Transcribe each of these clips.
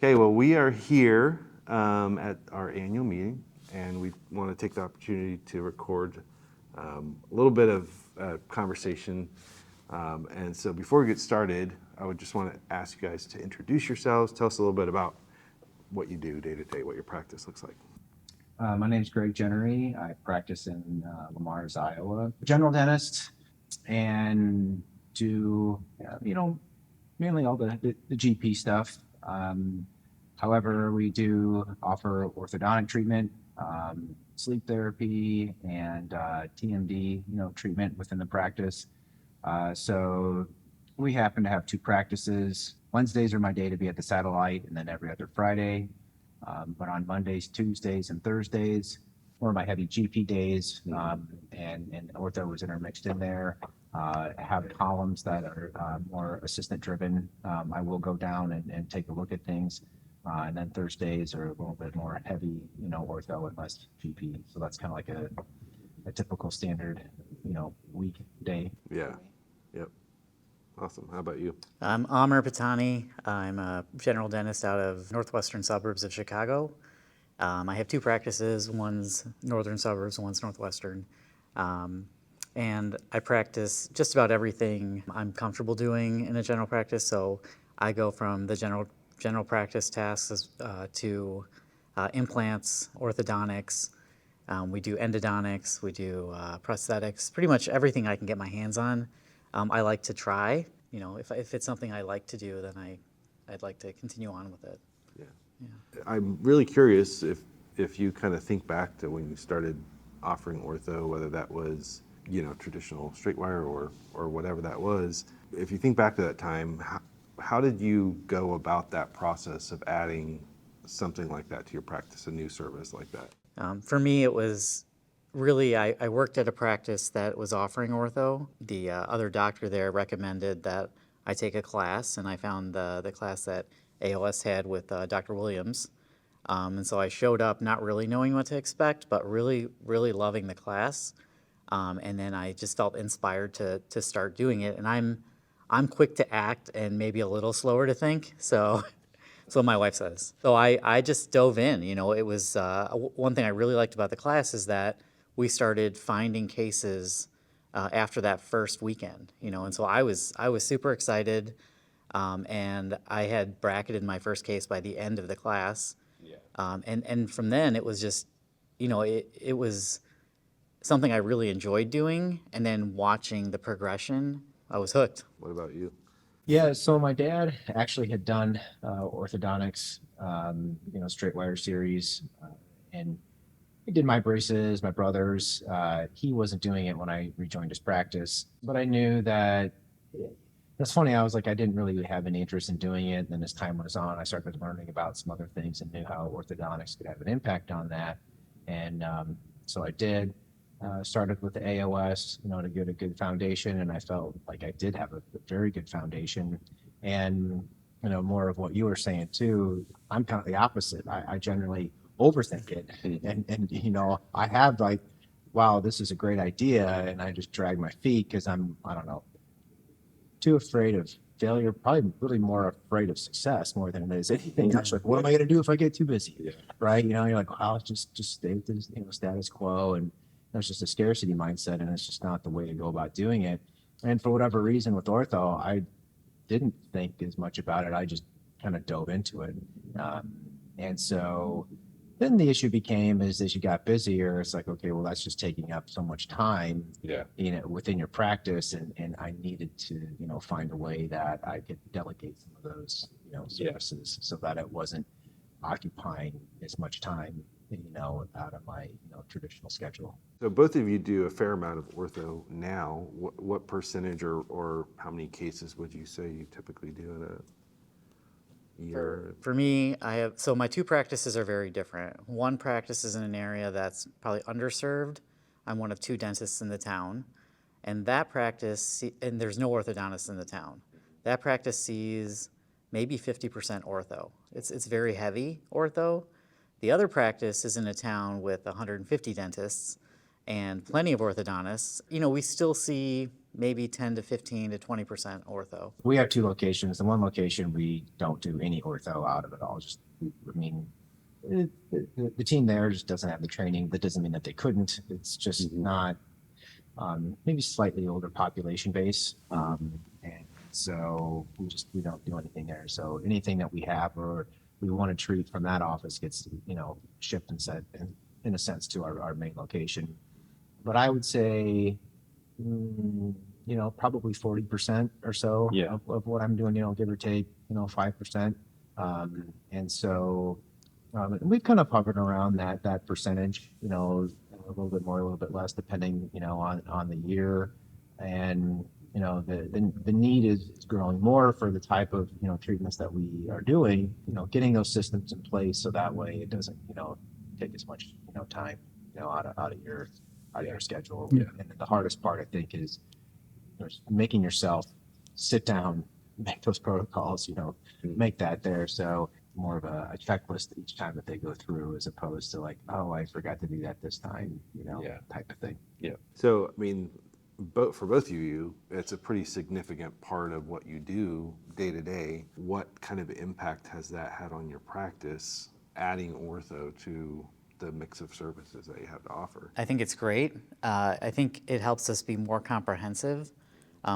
Okay, well, we are here at our annual meeting, and we want to take the opportunity to record a little bit of conversation. And so before we get started, I would just want to ask you guys to introduce yourselves, tell us a little bit about what you do day to day, what your practice looks like. My name is Greg Jeneary. I practice in Lamar's, Iowa. General dentist, and do mainly all the GP stuff. However, we do offer orthodontic treatment, sleep therapy, and TMD treatment within the practice. So we happen to have two practices. Wednesdays are my day to be at the satellite, and then every other Friday. But on Mondays, Tuesdays, and Thursdays, or my heavy GP days, and ortho was intermixed in there. Have columns that are more assistant driven. I will go down and take a look at things. And then Thursdays are a little bit more heavy, ortho and less GP. So that's kind of like a typical standard, weekday. Yeah, yep. Awesome. How about you? I'm Amar Pattani. I'm a general dentist out of northwestern suburbs of Chicago. I have two practices. One's northern suburbs, one's northwestern. And I practice just about everything I'm comfortable doing in a general practice. So I go from the general practice tasks to implants, orthodontics. We do endodontics, we do prosthetics, pretty much everything I can get my hands on. I like to try. If it's something I like to do, then I'd like to continue on with it. Yeah. I'm really curious if you kind of think back to when you started offering ortho, whether that was, traditional straight wire or whatever that was. If you think back to that time, how did you go about that process of adding something like that to your practice, a new service like that? For me, it was really, I worked at a practice that was offering ortho. The other doctor there recommended that I take a class, and I found the class that AOS had with Dr. Williams. And so I showed up not really knowing what to expect, but really, really loving the class. And then I just felt inspired to start doing it. And I'm quick to act and maybe a little slower to think. So that's what my wife says. So I just dove in. It was one thing I really liked about the class is that we started finding cases after that first weekend. And so I was super excited, and I had bracketed my first case by the end of the class. Yeah. And from then it was just, it was something I really enjoyed doing, and then watching the progression, I was hooked. What about you? Yeah, so my dad actually had done orthodontics, straight wire series, and he did my braces, my brother's. He wasn't doing it when I rejoined his practice, but I knew that. That's funny. I was like, I didn't really have any interest in doing it. And then as time went on, I started learning about some other things and knew how orthodontics could have an impact on that. And so I did. Started with the AOS, to get a good foundation, and I felt like I did have a very good foundation. And more of what you were saying too. I'm kind of the opposite. I generally overthink it, and I have like, wow, this is a great idea, and I just drag my feet because I don't know, too afraid of failure. Probably really more afraid of success more than it is anything else. Like, what am I going to do if I get too busy? Yeah. Right? You're like, wow, just stay with this, status quo, and that's just a scarcity mindset, and it's just not the way to go about doing it. And for whatever reason with ortho, I didn't think as much about it. I just kind of dove into it. And so then the issue became is as you got busier, it's like, okay, well, that's just taking up so much time, within your practice. And I needed to, find a way that I could delegate some of those, services so that it wasn't occupying as much time, out of my, traditional schedule. So both of you do a fair amount of ortho now. What percentage or how many cases would you say you typically do in a year? For me, so my two practices are very different. One practice is in an area that's probably underserved. I'm one of two dentists in the town. And that practice, and there's no orthodontist in the town. That practice sees maybe 50% ortho. It's very heavy ortho. The other practice is in a town with 150 dentists, and plenty of orthodontists, we still see maybe 10 to 15 to 20% ortho. We have 2 locations. The one location, we don't do any ortho out of it all. The team there just doesn't have the training. That doesn't mean that they couldn't. It's just not, maybe slightly older population base. And so we don't do anything there. So anything that we have or we want to treat from that office gets, shipped and sent in a sense to our main location. But I would say, probably 40% or so of what I'm doing, give or take, 5%. And so we've kind of hovered around that percentage, a little bit more, a little bit less, depending, on the year. And, the need is growing more for the type of, treatments that we are doing, getting those systems in place so that way it doesn't, take as much, time, out of your schedule. Yeah. And the hardest part, I think, is making yourself sit down, make those protocols, make that there. So more of a checklist each time that they go through, as opposed to like, oh, I forgot to do that this time, type of thing. Yeah. So, I mean, for both of you, it's a pretty significant part of what you do day to day. What kind of impact has that had on your practice, adding ortho to the mix of services that you have to offer? I think it's great. I think it helps us be more comprehensive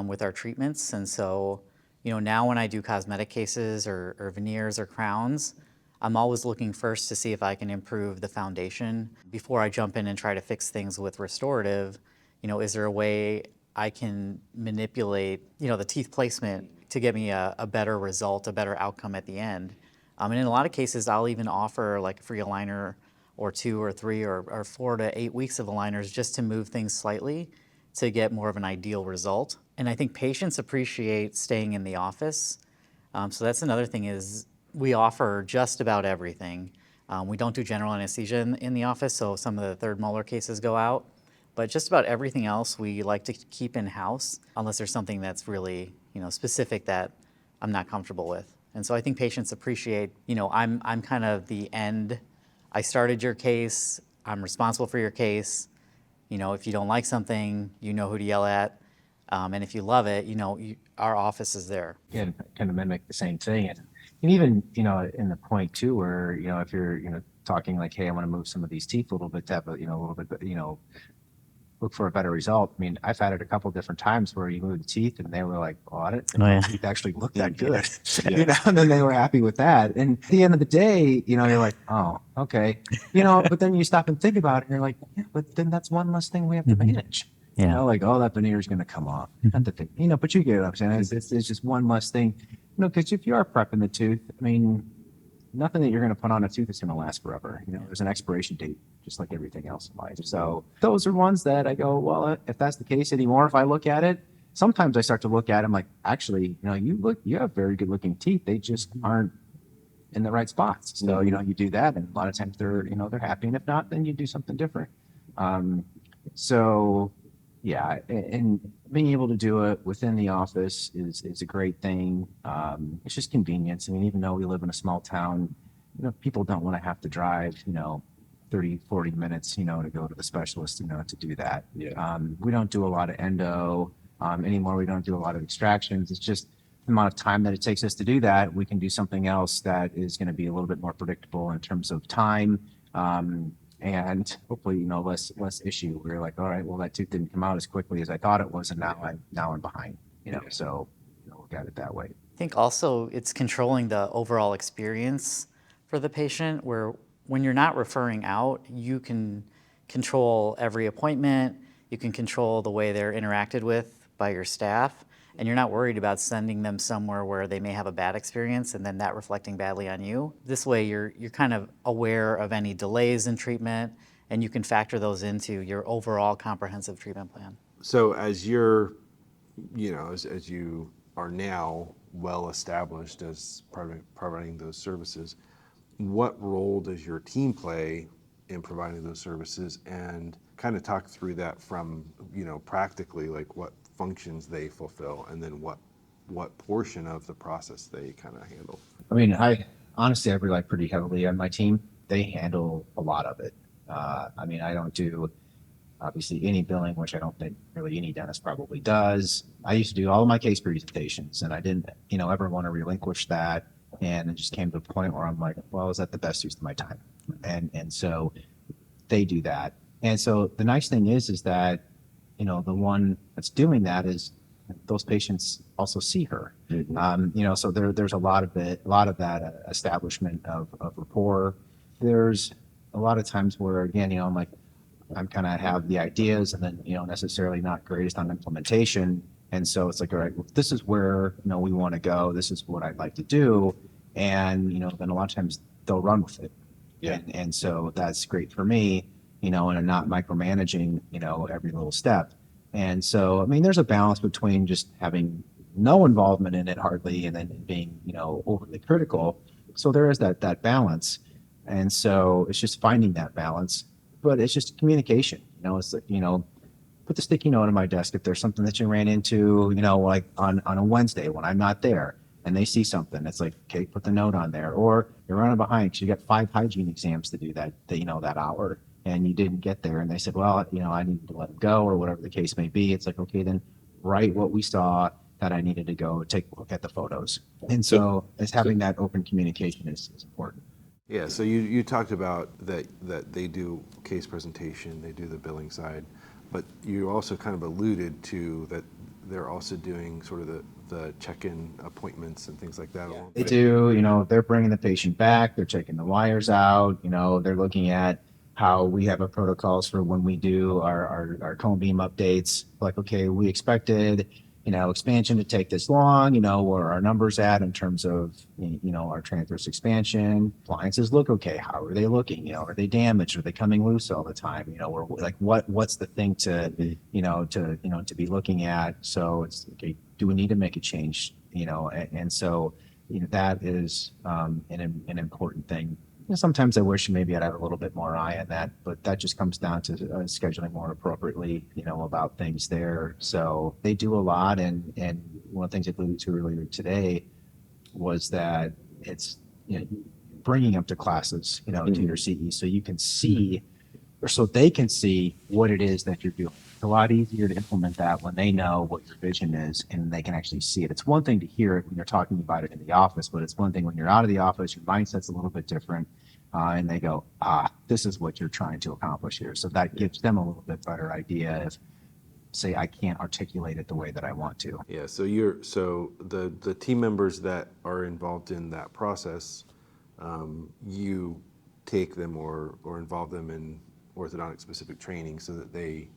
with our treatments. And so, now when I do cosmetic cases or veneers or crowns, I'm always looking first to see if I can improve the foundation before I jump in and try to fix things with restorative. Is there a way I can manipulate, the teeth placement to get me a better result, a better outcome at the end? And in a lot of cases, I'll even offer like a free aligner or 2 or 3 or 4 to 8 weeks of aligners just to move things slightly to get more of an ideal result. And I think patients appreciate staying in the office. So that's another thing is we offer just about everything. We don't do general anesthesia in the office, so some of the third molar cases go out. But just about everything else we like to keep in-house unless there's something that's really, specific that I'm not comfortable with. And so I think patients appreciate, I'm kind of the end. I started your case. I'm responsible for your case. If you don't like something, you know who to yell at. And if you love it, our office is there. Again, kind of mimic the same thing. And even, in the point too, where, if you're, talking like, hey, I want to move some of these teeth a little bit to have a little bit, look for a better result. I mean, I've had it a couple different times where you move the teeth and they were like, oh, I didn't think the teeth actually looked that good. And then they were happy with that. And at the end of the day, you're like, oh, okay. But then you stop and think about it and you're like, yeah, but then that's one less thing we have to manage. Yeah. Like, oh, that veneer is going to come off. Not the thing, but you get what I'm saying. It's just one less thing. Because if you are prepping the tooth, I mean, nothing that you're going to put on a tooth is going to last forever. There's an expiration date, just like everything else in life. So those are ones that I go, well, if that's the case anymore, if I look at it, sometimes I start to look at them like, actually, you have very good looking teeth. They just aren't in the right spots. So, you do that, and a lot of times they're happy. And if not, then you do something different. So yeah, and being able to do it within the office is a great thing. It's just convenience. I mean, even though we live in a small town, people don't want to have to drive, 30, 40 minutes, to go to the specialist, to do that. Yeah. We don't do a lot of endo anymore. We don't do a lot of extractions. It's just the amount of time that it takes us to do that. We can do something else that is going to be a little bit more predictable in terms of time. And hopefully, less issue. We're like, all right, well, that tooth didn't come out as quickly as I thought it was, and now I'm behind. So look at it that way. I think also it's controlling the overall experience for the patient, where when you're not referring out, you can control every appointment, you can control the way they're interacted with by your staff, and you're not worried about sending them somewhere where they may have a bad experience and then that reflecting badly on you. This way you're kind of aware of any delays in treatment, and you can factor those into your overall comprehensive treatment plan. So as you're, as you are now well established as providing those services, what role does your team play in providing those services, and kind of talk through that from, practically, like what functions they fulfill, and then what portion of the process they kind of handle? I mean, I rely pretty heavily on my team. They handle a lot of it. I mean, I don't do obviously any billing, which I don't think really any dentist probably does. I used to do all of my case presentations, and I didn't, ever want to relinquish that. And it just came to a point where I'm like, well, is that the best use of my time? And so they do that. And so the nice thing is that, the one that's doing that is those patients also see her. So there's a lot of that establishment of rapport. There's a lot of times where, again, I'm kind of have the ideas and then, necessarily not greatest on implementation. And so it's like, all right, well, this is where, we want to go. This is what I'd like to do. And, then a lot of times they'll run with it. Yeah. And so that's great for me, and I'm not micromanaging, every little step. And so, I mean, there's a balance between just having no involvement in it hardly and then being, overly critical. So there is that balance. And so it's just finding that balance, but it's just communication, it's like, put the sticky note on my desk if there's something that you ran into, like on a Wednesday when I'm not there and they see something. It's like, okay, put the note on there. Or you're running behind because you got 5 hygiene exams to do that hour and you didn't get there. And they said, well, I need to let them go or whatever the case may be. It's like, okay, then write what we saw that I needed to go take a look at the photos. And so it's having that open communication is important. Yeah, so you talked about that they do case presentation, they do the billing side, but you also kind of alluded to that they're also doing sort of the check-in appointments and things like that. Yeah, along they with it. do, they're bringing the patient back, they're checking the wires out, they're looking at how we have a protocols for when we do our cone beam updates. Like, okay, we expected, expansion to take this long, where our numbers at in terms of, our transverse expansion. Appliances look okay. How are they looking? Are they damaged? Are they coming loose all the time? We're like, what's the thing to be looking at? So it's okay. Do we need to make a change? And so, that is an important thing. Sometimes I wish maybe I'd have a little bit more eye on that, but that just comes down to scheduling more appropriately, about things there. So they do a lot. And one of the things I alluded to earlier today was that it's, bringing them to classes, to your CE so you can see, or so they can see what it is that you're doing. It's a lot easier to implement that when they know what your vision is and they can actually see it. It's one thing to hear it when you're talking about it in the office, but it's one thing when you're out of the office, your mindset's a little bit different. And they go, this is what you're trying to accomplish here. So that gives them a little bit better idea if, say, I can't articulate it the way that I want to. Yeah, so the team members that are involved in that process, you take them or involve them in orthodontic specific training so that they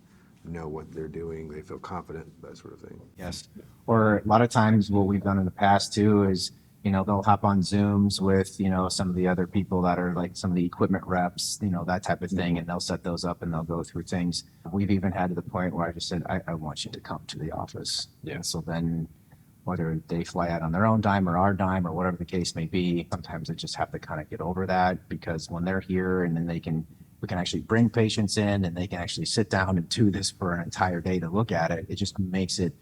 know what they're doing, they feel confident, that sort of thing. Yes. Or a lot of times what we've done in the past too is, they'll hop on Zooms with, some of the other people that are like some of the equipment reps, that type of thing. And they'll set those up and they'll go through things. We've even had to the point where I just said, I want you to come to the office. Yeah. And so then whether they fly out on their own dime or our dime or whatever the case may be, sometimes I just have to kind of get over that because when they're here and then we can actually bring patients in and they can actually sit down and do this for an entire day to look at it. It just makes it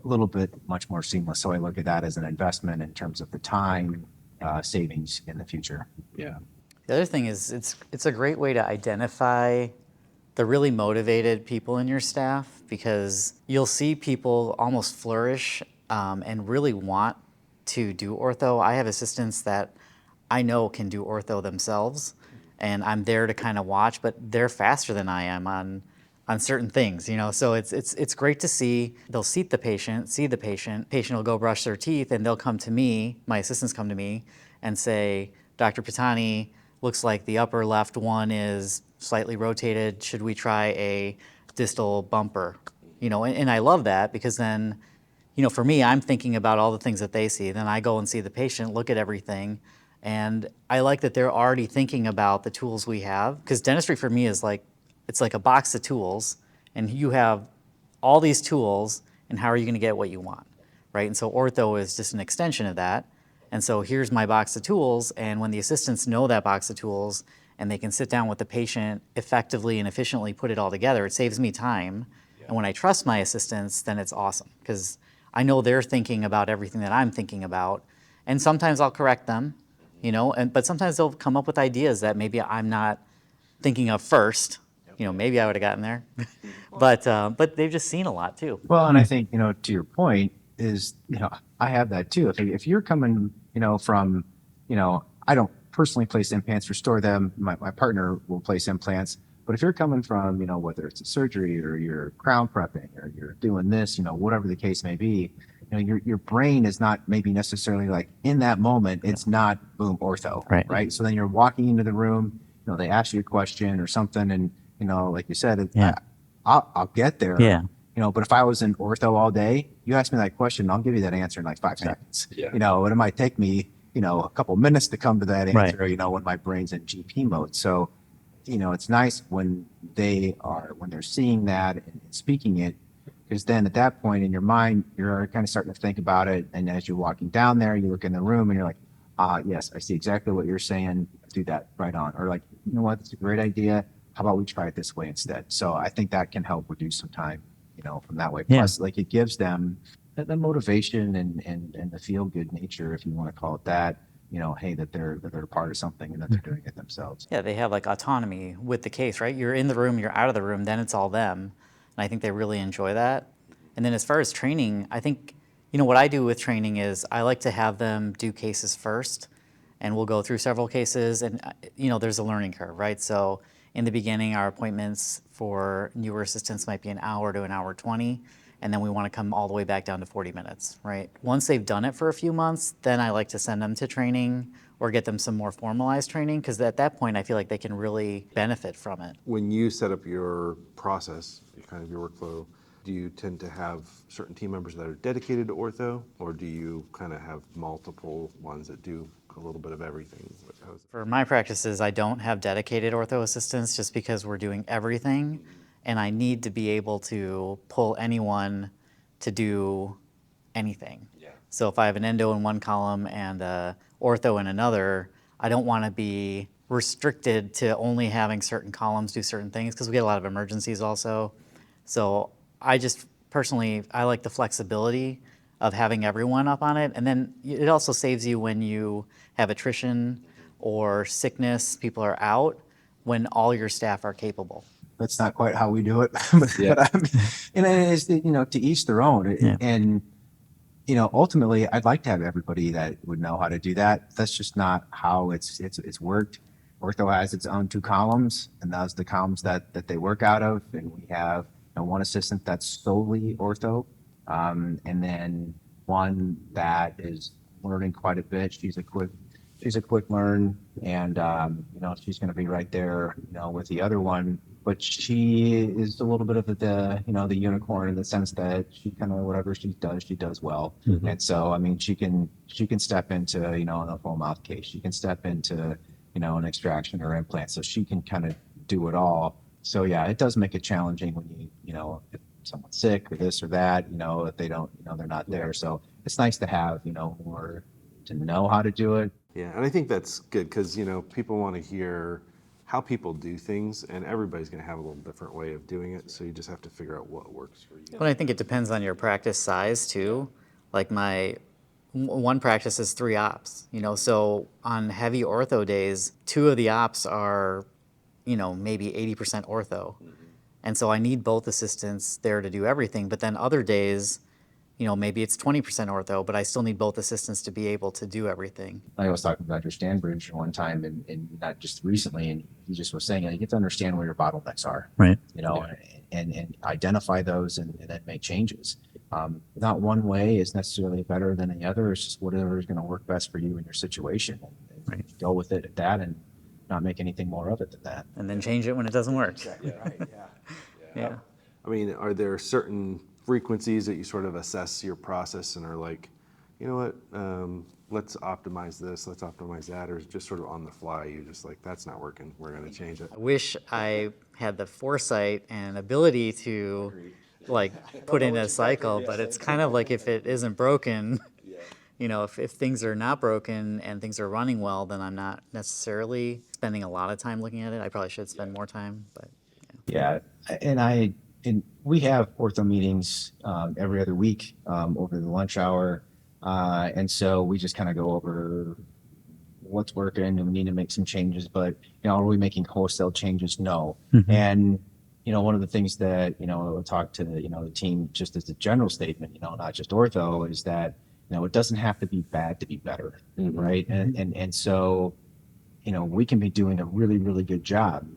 a little bit much more seamless. So I look at that as an investment in terms of the time savings in the future. Yeah. The other thing is it's a great way to identify the really motivated people in your staff because you'll see people almost flourish and really want to do ortho. I have assistants that I know can do ortho themselves and I'm there to kind of watch, but they're faster than I am on certain things, so it's great to see. They'll see the patient will go brush their teeth and they'll come to me, my assistants come to me and say, Dr. Pattani, looks like the upper left one is slightly rotated. Should we try a distal bumper? And I love that because then, for me, I'm thinking about all the things that they see. Then I go and see the patient, look at everything. And I like that they're already thinking about the tools we have because dentistry for me is like, it's like a box of tools and you have all these tools and how are you going to get what you want, right? And so ortho is just an extension of that. And so here's my box of tools and when the assistants know that box of tools and they can sit down with the patient effectively and efficiently put it all together, it saves me time. Yeah. And when I trust my assistants, then it's awesome because I know they're thinking about everything that I'm thinking about. And sometimes I'll correct them, but sometimes they'll come up with ideas that maybe I'm not thinking of first. maybe I would have gotten there. But they've just seen a lot too. Well, and I think, to your point is, I have that too. If you're coming, from, I don't personally place implants or store them. My partner will place implants. But if you're coming from, whether it's a surgery or you're crown prepping or you're doing this, whatever the case may be, your brain is not maybe necessarily like in that moment, it's not boom ortho, right? So then you're walking into the room, they ask you a question or something, and like you said, I'll get there. Yeah. But if I was in ortho all day, you ask me that question, I'll give you that answer in like 5 seconds. Yeah. And it might take me, a couple minutes to come to that answer, when my brain's in GP mode. So, it's nice when they're seeing that and speaking it, because then at that point in your mind, you're kind of starting to think about it. And as you're walking down there, you look in the room and you're like, yes, I see exactly what you're saying. Do that right on. Or like, you know what, it's a great idea. How about we try it this way instead? So I think that can help reduce some time, from that way. Plus, like, it gives them the motivation and the feel good nature, if you want to call it that, hey, that they're a part of something and that they're doing it themselves. Yeah, they have like autonomy with the case, right? You're in the room, you're out of the room, then it's all them. And I think they really enjoy that. And then as far as training, I think, what I do with training is I like to have them do cases first, and we'll go through several cases, and, there's a learning curve, right? So in the beginning, our appointments for newer assistants might be an hour to an hour 20, and then we want to come all the way back down to 40 minutes, right? Once they've done it for a few months, then I like to send them to training or get them some more formalized training, because at that point, I feel like they can really benefit from it. When you set up your process, kind of your workflow, do you tend to have certain team members that are dedicated to ortho, or do you kind of have multiple ones that do a little bit of everything? For my practices, I don't have dedicated ortho assistants just because we're doing everything, and I need to be able to pull anyone to do anything. Yeah. So if I have an endo in one column and ortho in another, I don't want to be restricted to only having certain columns do certain things, because we get a lot of emergencies also. So I just personally, I like the flexibility of having everyone up on it. And then it also saves you when you have attrition or sickness, people are out, when all your staff are capable. That's not quite how we do it, but and it's, to each their own. Yeah. And, ultimately, I'd like to have everybody that would know how to do that. That's just not how it's worked. Ortho has its own 2 columns, and those are the columns that they work out of. And we have one assistant that's solely ortho, and then one that is learning quite a bit. She's a quick learn, and she's going to be right there, with the other one. But she is a little bit of the unicorn in the sense that she kind of, whatever she does well. Mm-hmm. And so, I mean, she can step into, a full mouth case. She can step into, an extraction or implant. So she can kind of do it all. So yeah, it does make it challenging when if someone's sick or this or that, if they don't, they're not there. So it's nice to have, more to know how to do it. Yeah, and I think that's good because, people want to hear how people do things, and everybody's going to have a little different way of doing it. So you just have to figure out what works for you. But I think it depends on your practice size too. Like my one practice is 3 ops, so on heavy ortho days, 2 of the ops are, maybe 80% ortho. Mm-hmm. And so I need both assistants there to do everything. But then other days, maybe it's 20% ortho, but I still need both assistants to be able to do everything. I was talking to Dr. Stanbridge one time, and not just recently, and he just was saying, you get to understand where your bottlenecks are, right? And identify those and then make changes. Not one way is necessarily better than the other. It's just whatever is going to work best for you in your situation. And go with it at that, and not make anything more of it than that. And then change it when it doesn't work. Exactly right. Yeah. I mean, are there certain frequencies that you sort of assess your process and are like, you know what, let's optimize this, let's optimize that, or is it just sort of on the fly? You're just like, that's not working, we're going to change it. I wish I had the foresight and ability to put in a cycle, but it's kind of like if it isn't broken, if things are not broken and things are running well, then I'm not necessarily spending a lot of time looking at it. I probably should spend more time, but yeah. And we have ortho meetings every other week over the lunch hour. And so we just kind of go over what's working and we need to make some changes, but, are we making wholesale changes? No. And, one of the things that, I'll talk to, the team just as a general statement, not just ortho, is that, it doesn't have to be bad to be better, right? And so, we can be doing a really, really good job.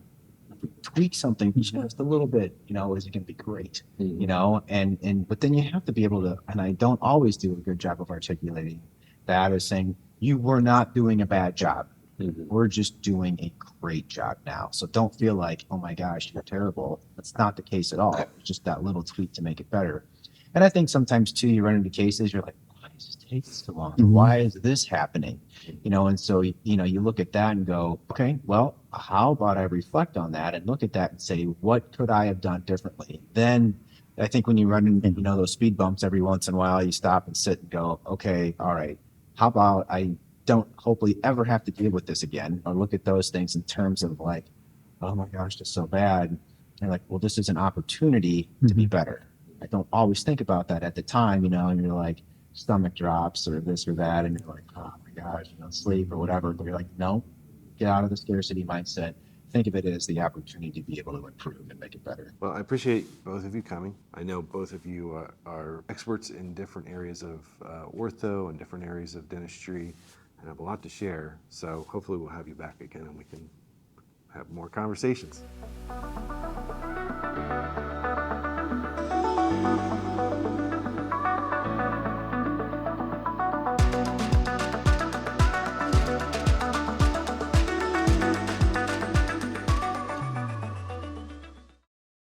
If we tweak something just a little bit, is it going to be great? But then you have to be able to, and I don't always do a good job of articulating that, is saying, you were not doing a bad job. We're just doing a great job now. So don't feel like, oh my gosh, you're terrible. That's not the case at all. It's just that little tweak to make it better. And I think sometimes too, you run into cases, you're like, why does this take so long? Why is this happening? And so, you look at that and go, okay, well, how about I reflect on that and look at that and say, what could I have done differently? Then I think when you run into, those speed bumps every once in a while, you stop and sit and go, okay, all right, how about I don't hopefully ever have to deal with this again, or look at those things in terms of like, oh my gosh, this is so bad. And like, well, this is an opportunity to be better. I don't always think about that at the time, and you're like, stomach drops or this or that, and you're like, oh my gosh, sleep or whatever. But you're like, no, get out of the scarcity mindset. Think of it as the opportunity to be able to improve and make it better. Well, I appreciate both of you coming. I know both of you are experts in different areas of ortho and different areas of dentistry and have a lot to share. So hopefully we'll have you back again and we can have more conversations.